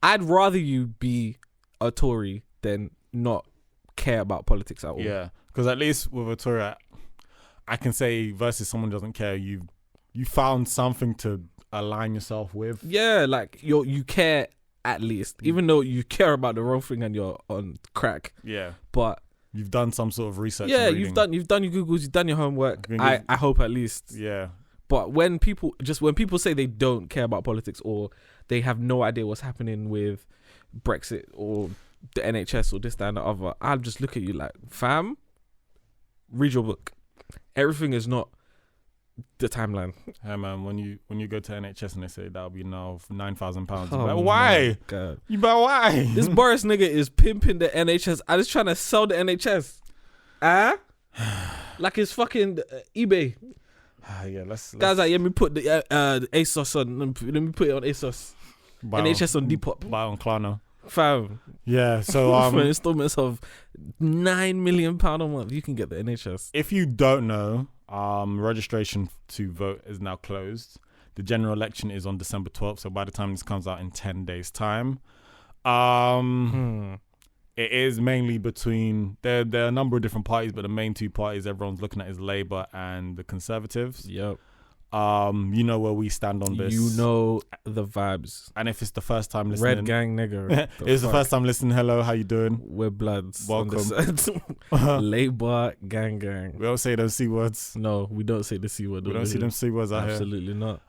I'd rather you be a Tory than not care about politics at all. Yeah, because at least with a Tory, I can say versus someone who doesn't care, you found something to align yourself with. Yeah, like you care at least, even though you care about the wrong thing and you're on crack. Yeah, but you've done some sort of research. Yeah, you've done your Googles, you've done your homework. I hope at least. Yeah. But when people say they don't care about politics or they have no idea what's happening with Brexit or the NHS or this, that, and the other, I'll just look at you like, fam, read your book. Everything is not the timeline. Hey man, when you go to NHS and they say that'll be now £9,000, like, why? God. You bet why? This Boris nigga is pimping the NHS. I just trying to sell the NHS. Like it's fucking eBay. Yeah, let's guys like, let me put the ASOS on. Let me put it on ASOS. NHS on Depop. Buy on Klarna. Fam. Yeah, so for installments of £9 million a month, you can get the NHS. If you don't know, registration to vote is now closed. The general election is on December 12th, so by the time this comes out in 10 days' time, it is mainly between there are a number of different parties, but the main two parties everyone's looking at is Labour and the Conservatives. Yep. You know where we stand on this. You know the vibes. And if it's the first time listening, Red gang nigga. If it's the first time listening, hello, how you doing? We're bloods. Welcome. Labour gang. We don't say those C words. No, we don't say the C word. We don't see them C words out here. Absolutely not.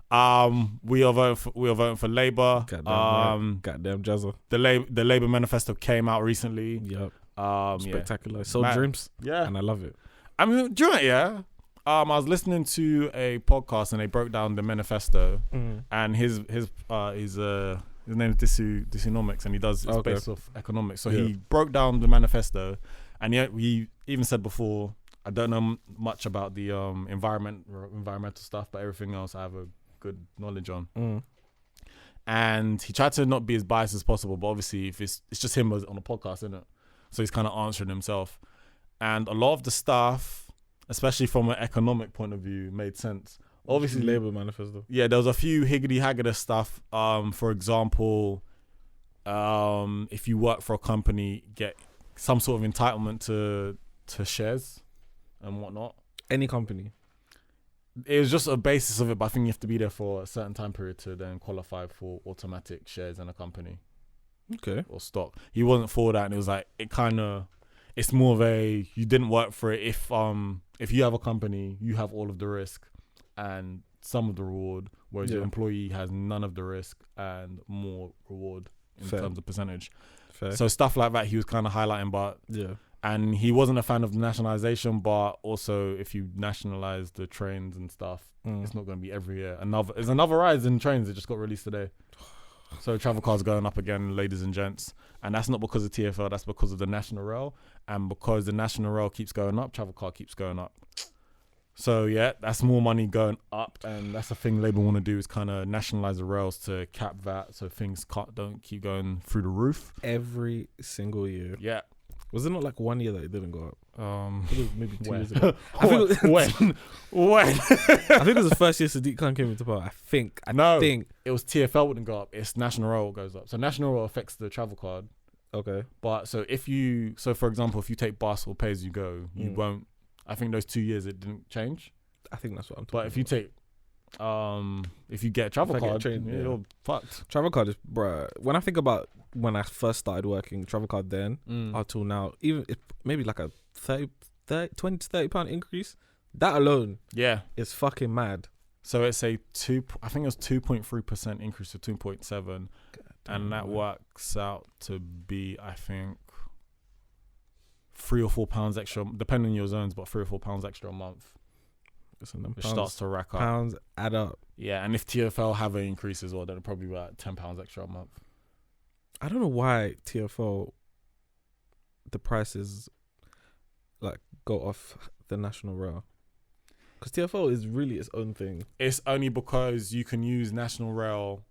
We are voting for Labour. Goddamn Jazza. The Labour manifesto came out recently. Yep. Spectacular. Yeah. Sold dreams. Yeah. And I love it. I mean, do you know what, yeah? I was listening to a podcast and they broke down the manifesto, and his name is Disunomics, and he does it's based off economics. So he broke down the manifesto, and yet he even said before, I don't know much about the environmental stuff, but everything else I have a good knowledge on. And he tried to not be as biased as possible, but obviously if it's just him on a podcast, isn't it? So he's kind of answering himself, and a lot of the stuff, especially from an economic point of view, made sense. Obviously, Labour manifesto. Yeah, there was a few higgity-haggity stuff. For example, if you work for a company, get some sort of entitlement to shares and whatnot. Any company. It was just a basis of it, but I think you have to be there for a certain time period to then qualify for automatic shares in a company. Okay. Or stock. He wasn't for that, and it was like, it's more of a, you didn't work for it. If you have a company, you have all of the risk and some of the reward, whereas your employee has none of the risk and more reward in terms of percentage. Fair. So stuff like that he was kind of highlighting, but and he wasn't a fan of nationalization, but also if you nationalize the trains and stuff, it's not going to be every year. There's another rise in trains that just got released today. So travel cards going up again, ladies and gents. And that's not because of TFL, that's because of the National Rail. And because the National Rail keeps going up, travel card keeps going up. So yeah, that's more money going up. And that's the thing Labour want to do, is kind of nationalise the rails to cap that so things don't keep going through the roof. Every single year. Yeah. Was it not like 1 year that it didn't go up? I think it was maybe 2 years ago. When? I think it was the first year Sadiq Khan came into power. I think it was TFL wouldn't go up. It's National Rail goes up. So National Rail affects the travel card. Okay. But so for example, if you take bus or pay as you go, you won't. I think those 2 years it didn't change. I think that's what I'm talking about. But if you take, if you get a travel card, you're fucked. Travel card is, bruh. When I think about when I first started working, travel card then until now, even if maybe like a 20 to £30 increase, that alone, is fucking mad. So it's I think it was 2.3% increase to 2.7, and that works out to be, I think, £3 or £4 extra, depending on your zones, but £3 or £4 extra a month. It starts to rack up. Pounds add up. Yeah, and if TFL have an increase as well, then it'll probably be like £10 extra a month. I don't know why TFL, the prices like go off the National Rail. Because TFL is really its own thing. It's only because you can use National Rail,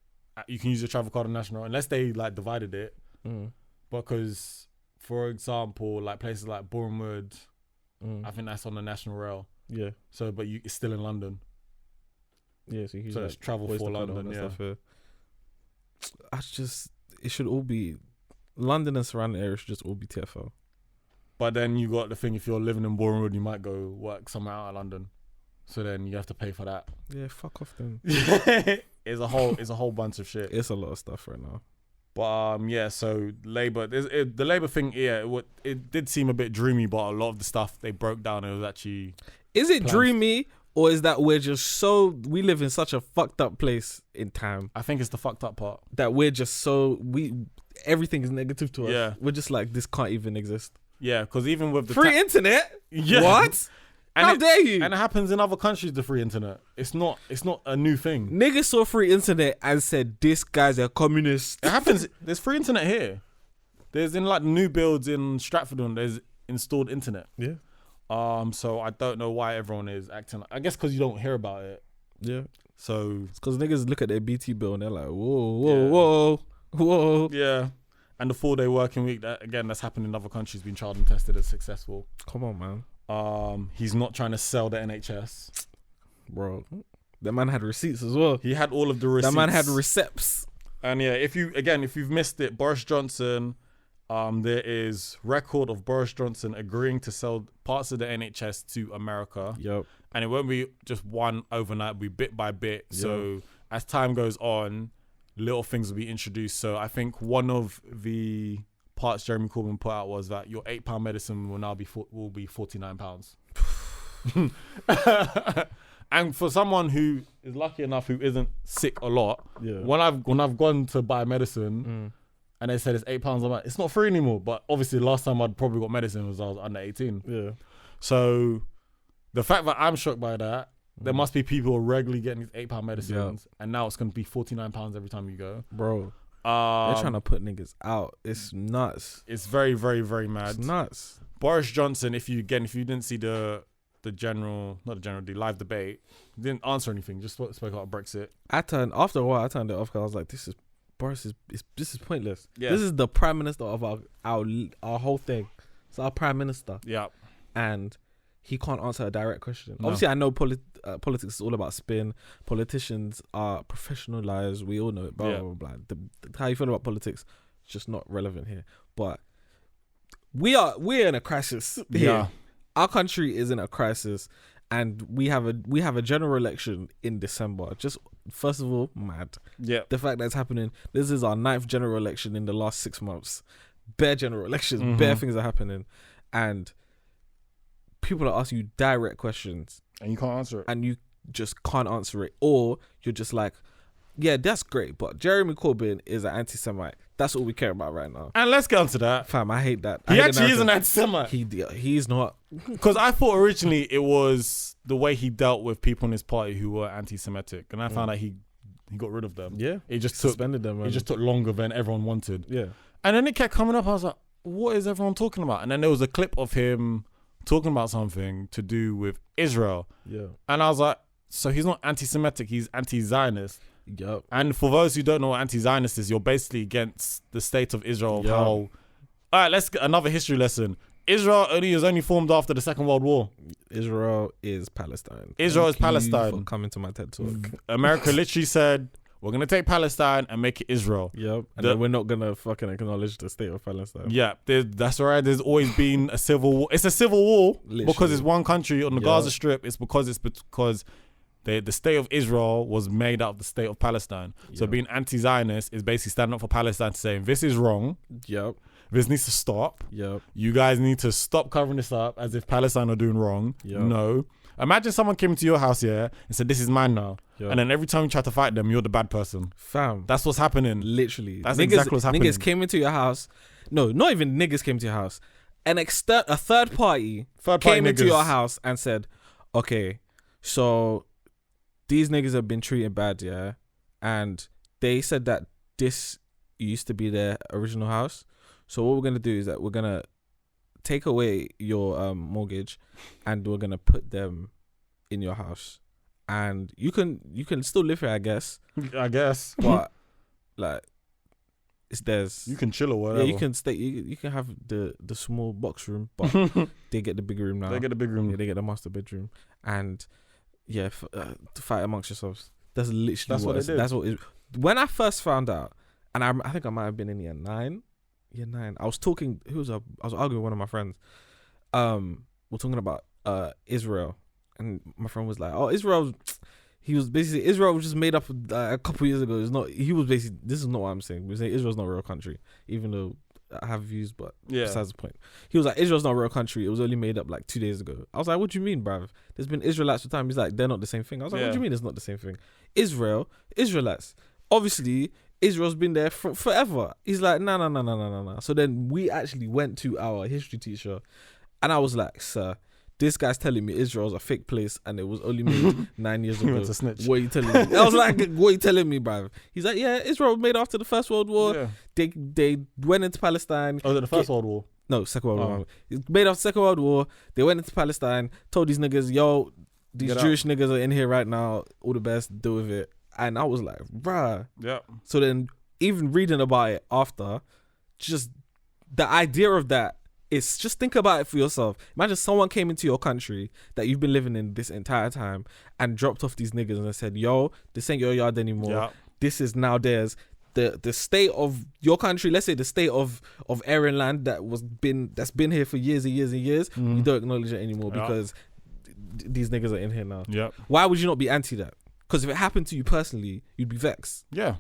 you can use your travel card on National Rail, unless they like divided it. Because, for example, like places like Bournemouth, I think that's on the National Rail. Yeah. So, but it's still in London. Yeah, so you can it's travel for London. Yeah. I just, it should all be London and surrounding areas should just all be TFL. But then you got the thing, if you're living in Bournemouth Road, you might go work somewhere out of London. So then you have to pay for that. Yeah, fuck off then. It's a whole bunch of shit. It's a lot of stuff right now. But yeah, so Labour, the Labour thing, yeah, it did seem a bit dreamy, but a lot of the stuff they broke down, it was actually. Is it dreamy, or is that we live in such a fucked up place in time? I think it's the fucked up part. That we're just everything is negative to us. Yeah. We're just like, this can't even exist. Yeah, because even with the free internet? Yeah. What? How dare you? And it happens in other countries, the free internet. It's not a new thing. Niggas saw free internet and said, this guy's a communist. It happens. There's free internet here. There's in like new builds in Stratford, there's installed internet. Yeah. So I don't know why everyone is acting like, I guess because you don't hear about it. Yeah. So it's because niggas look at their BT bill and they're like, whoa. Yeah. And the 4-day working week, that's happened in other countries, been tried and tested as successful. Come on, man. He's not trying to sell the NHS. Bro, that man had receipts as well. He had all of the receipts. That man had receipts. And yeah, if you've missed it, Boris Johnson, there is record of Boris Johnson agreeing to sell parts of the NHS to America. Yep. And it won't be just one overnight, it'll be bit by bit. Yep. So as time goes on, little things will be introduced. So I think one of the parts Jeremy Corbyn put out was that your £8 medicine will now be £49. And for someone who is lucky enough who isn't sick a lot, when I've gone to buy medicine and they said it's £8, I'm like, it's not free anymore. But obviously last time I'd probably got medicine was I was under 18. Yeah. So the fact that I'm shocked by that, there must be people regularly getting these £8 medicines, and now it's going to be £49 every time you go. Bro, they're trying to put niggas out. It's nuts. It's very, very, very mad. It's nuts. Boris Johnson, if you didn't see the live debate, didn't answer anything, just spoke about Brexit. After a while, I turned it off because I was like, this is pointless. Yeah. This is the prime minister of our whole thing. It's our prime minister. Yeah. And he can't answer a direct question. No. Obviously, I know politics is all about spin. Politicians are professional liars. We all know it. Blah, blah, blah, blah. How you feel about politics is just not relevant here. But we're in a crisis here. Yeah. Our country is in a crisis, and we have a general election in December. Just first of all, mad. Yeah. The fact that it's happening. This is our 9th general election in the last 6 months. Bare general elections. Bare things are happening, and people are asking you direct questions, and you can't answer it, and you just can't answer it, or you're just like, yeah, that's great, but Jeremy Corbyn is an anti-Semite. That's all we care about right now. And let's get onto that. Fam, I hate that. He actually is an anti-Semite. He's not. Because I thought originally it was the way he dealt with people in his party who were anti-Semitic, and I found out he got rid of them. Yeah, he just suspended them. It just took longer than everyone wanted. Yeah, and then it kept coming up. I was like, what is everyone talking about? And then there was a clip of him talking about something to do with Israel. Yeah. And I was like, so he's not anti-Semitic, he's anti-Zionist. Yep. And for those who don't know what anti-Zionist is, you're basically against the state of Israel. Yep. All right, let's get another history lesson. Israel is only formed after the Second World War. Israel is Palestine. Israel is Palestine. Thank you for coming to my TED Talk. America literally said, we're going to take Palestine and make it Israel. Yep. And then we're not going to fucking acknowledge the state of Palestine. Yeah. That's right. There's always been a civil war. It's a civil war because it's one country on the Gaza Strip. It's because the state of Israel was made out of the state of Palestine. So being anti-Zionist is basically standing up for Palestine, saying this is wrong. Yep. This needs to stop. Yep. You guys need to stop covering this up as if Palestine are doing wrong. Yep. No. Imagine someone came into your house and said, this is mine now. Yep. And then every time you try to fight them, you're the bad person. Fam. That's what's happening. Literally. That's exactly what's happening. Niggas came into your house. No, not even niggas came to your house. A third party came into your house and said, okay, so these niggas have been treated bad, yeah? And they said that this used to be their original house. So what we're going to do is that we're going to take away your mortgage and we're going to put them in your house. And you can still live here, I guess. But like, it's theirs. You can chill or whatever. Yeah, you can stay. You can have the small box room, but they get the big room now. They get the big room. Yeah, they get the master bedroom. And yeah, to fight amongst yourselves. That's literally what it is. That's what it is. When I first found out, and I think I might have been in year 9. I was talking. I was arguing with one of my friends. We're talking about Israel, and my friend was like, "Oh, Israel." He was basically Israel was just made up a couple years ago. It's not. He was basically. This is not what I'm saying. We're saying Israel's not a real country, even though I have views, but besides the point. He was like, Israel's not a real country. It was only made up like 2 days ago. I was like, what do you mean, bruv? There's been Israelites for time. He's like, they're not the same thing. I was like, what do you mean it's not the same thing? Israelites. Obviously, Israel's been there forever. He's like, no. So then we actually went to our history teacher, and I was like, sir, this guy's telling me Israel's a fake place and it was only made 9 years ago. What are you telling me? I was like, what are you telling me, bruv? He's like, yeah, Israel was made after the First World War. Yeah. They went into Palestine. Oh, the First World War? No, Second World War. It's made after Second World War. They went into Palestine, told these niggas, yo, these Jewish niggas are in here right now. All the best, deal with it. And I was like, bruh. Yeah. So then even reading about it after, just the idea of that, it's just think about it for yourself. Imagine someone came into your country that you've been living in this entire time and dropped off these niggas and said, yo, this ain't your yard anymore. Yeah. This is now theirs. The state of your country, let's say the state of Aryan land that's been here for years and years and years, you don't acknowledge it anymore because these niggas are in here now. Yeah. Why would you not be anti that? Because if it happened to you personally, you'd be vexed. Yeah.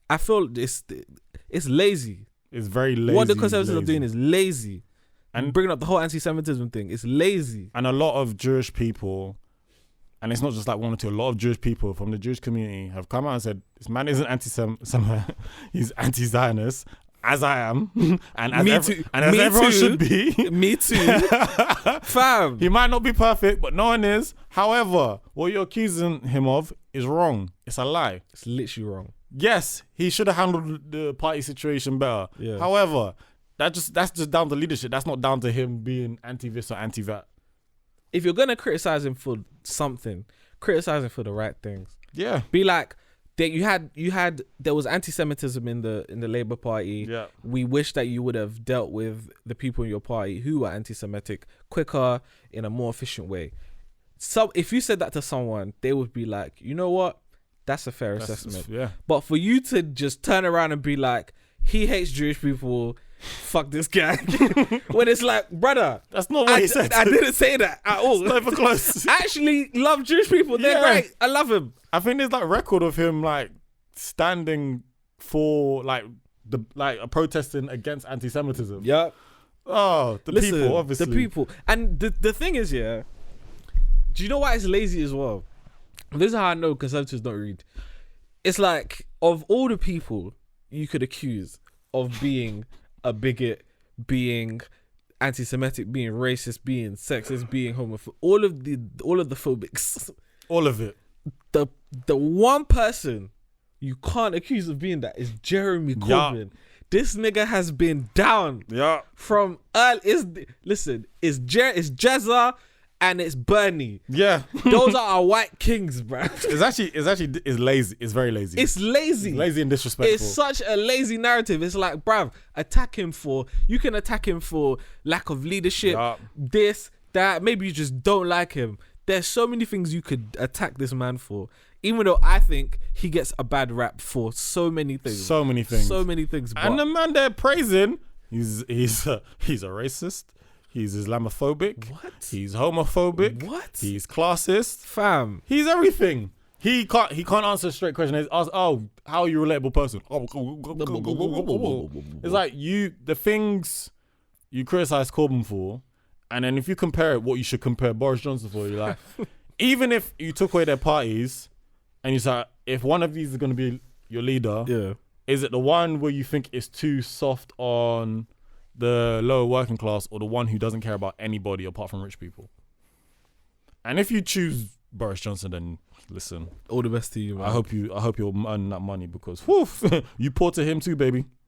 I feel it's lazy. It's very lazy. What the conservatives are doing is lazy. And bringing up the whole anti-Semitism thing, it's lazy. And a lot of Jewish people, and it's not just like one or two, a lot of Jewish people from the Jewish community have come out and said, this man isn't anti-Semite, he's anti-Zionist, as I am, and as everyone should be. Me too. Fam. He might not be perfect, but no one is. However, what you're accusing him of is wrong. It's a lie. It's literally wrong. Yes, he should have handled the party situation better. Yeah. However, that's just down to leadership. That's not down to him being anti-this or anti-that. If you're gonna criticize him for something, criticize him for the right things. Yeah. Be like, there was anti-Semitism in the Labour Party. Yeah. We wish that you would have dealt with the people in your party who are anti-Semitic quicker, in a more efficient way. So if you said that to someone, they would be like, you know what? That's a fair assessment. Yeah. But for you to just turn around and be like, he hates Jewish people, fuck this guy. When it's like, brother. That's not what he said. I didn't say that at all. It's not even close. I actually love Jewish people. They're great. I love him. I think there's like record of him like standing for like protesting against anti-Semitism. Yeah. Oh, people, obviously. The people. And the thing is, yeah, do you know why it's lazy as well? This is how I know conservatives don't read. It's like, of all the people you could accuse of being a bigot, being anti-Semitic, being racist, being sexist, being homophobic, all of the phobics, all of it. The one person you can't accuse of being that is Jeremy Corbyn. Yeah. This nigga has been down. Yeah. From early. It's Jezza and it's Bernie. Yeah. Those are our white kings, bro. It's lazy. It's very lazy. It's lazy. It's lazy and disrespectful. It's such a lazy narrative. It's like, bruv, you can attack him for lack of leadership, this, that. Maybe you just don't like him. There's so many things you could attack this man for. Even though I think he gets a bad rap for so many things. So many things. And the man they're praising, he's a racist. He's Islamophobic. What? He's homophobic. What? He's classist. Fam. He's everything. He can't answer a straight question. He's asked, oh, how are you a relatable person? It's like the things you criticize Corbyn for, and then if you compare it, what you should compare Boris Johnson for, you're like, even if you took away their parties, and you say, if one of these is going to be your leader, is it the one where you think is too soft on the lower working class, or the one who doesn't care about anybody apart from rich people? And if you choose Boris Johnson, then listen, all the best to you, man. I hope you're earning that money, because you pour to him too, baby.